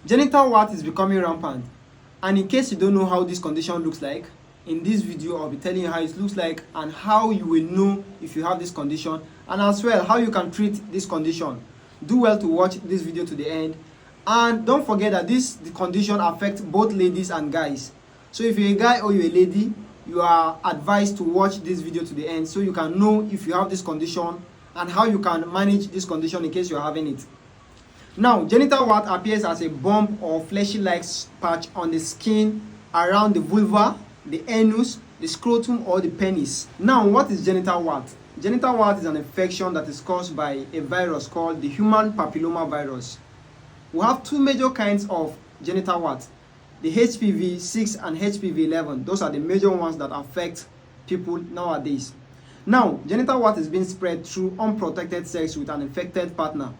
Genital wart is becoming rampant, and in case you don't know how this condition looks like, in this video I'll be telling you how it looks like and how you will know if you have this condition, and as well how you can treat this condition. Do well to watch this video to the end, and don't forget that the condition affects both ladies and guys. So if you're a guy or you're a lady, you are advised to watch this video to the end so you can know if you have this condition and how you can manage this condition in case you're having it. Now, genital wart appears as a bump or fleshy-like patch on the skin around the vulva, the anus, the scrotum, or the penis. Now, what is genital wart? Genital wart is an infection that is caused by a virus called the human papilloma virus. We have two major kinds of genital wart, the HPV-6 and HPV-11. Those are the major ones that affect people nowadays. Now, genital wart is being spread through unprotected sex with an infected partner.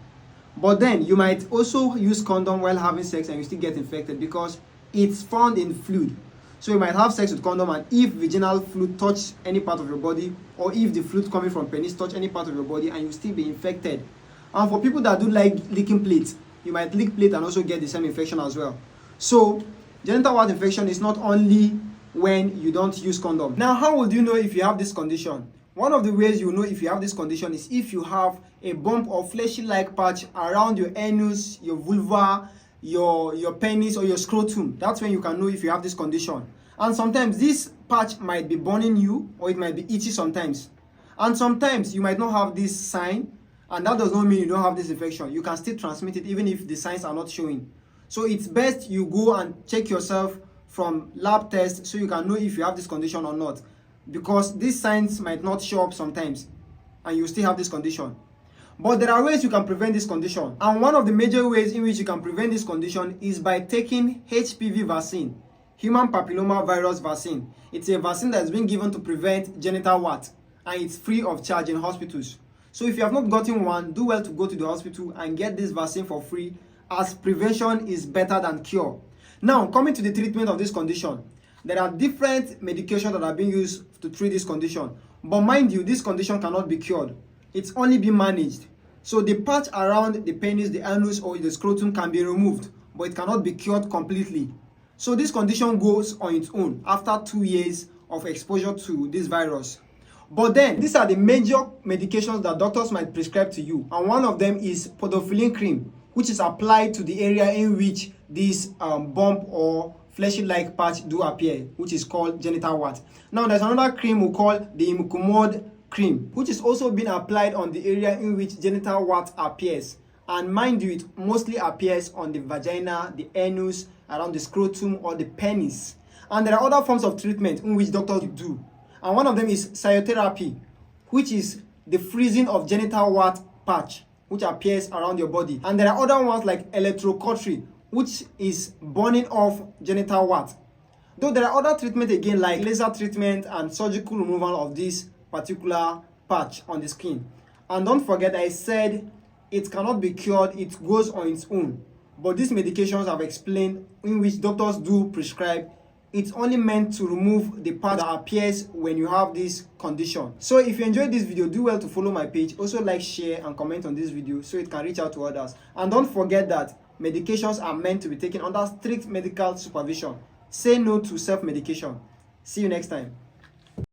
But then you might also use condom while having sex and you still get infected because it's found in fluid. So you might have sex with condom, and if vaginal fluid touch any part of your body, or if the fluid coming from penis touch any part of your body, and you still be infected. And for people that do like licking plate, you might lick plate and also get the same infection as well. So genital wart infection is not only when you don't use condom. Now, how would you know if you have this condition? One of the ways you know if you have this condition is if you have a bump or fleshy-like patch around your anus, your vulva, your penis, or your scrotum. That's when you can know if you have this condition. And sometimes this patch might be burning you, or it might be itchy sometimes. And sometimes you might not have this sign, and that does not mean you don't have this infection. You can still transmit it even if the signs are not showing. So it's best you go and check yourself from lab tests so you can know if you have this condition or not. Because these signs might not show up sometimes and you still have this condition. But there are ways you can prevent this condition. And one of the major ways in which you can prevent this condition is by taking HPV vaccine, human papilloma virus vaccine. It's a vaccine that's been given to prevent genital wart, and it's free of charge in hospitals. So if you have not gotten one, do well to go to the hospital and get this vaccine for free, as prevention is better than cure. Now, coming to the treatment of this condition, there are different medications that are being used to treat this condition. But mind you, this condition cannot be cured. It's only being managed. So the patch around the penis, the anus, or the scrotum can be removed, but it cannot be cured completely. So this condition goes on its own after 2 years of exposure to this virus. But then, these are the major medications that doctors might prescribe to you. And one of them is podophyllin cream, which is applied to the area in which this bump or fleshy-like patch do appear, which is called genital wart. Now, there's another cream we call the imiquimod cream, which is also being applied on the area in which genital wart appears. And mind you, it mostly appears on the vagina, the anus, around the scrotum, or the penis. And there are other forms of treatment in which doctors do. And one of them is cryotherapy, which is the freezing of genital wart patch, which appears around your body. And there are other ones like electrocautery, which is burning off genital wart. Though there are other treatments again like laser treatment and surgical removal of this particular patch on the skin. And don't forget, I said it cannot be cured, it goes on its own. But these medications I've explained, in which doctors do prescribe, it's only meant to remove the part that appears when you have this condition. So if you enjoyed this video, do well to follow my page. Also like, share, and comment on this video so it can reach out to others. And don't forget that medications are meant to be taken under strict medical supervision. Say no to self-medication. See you next time.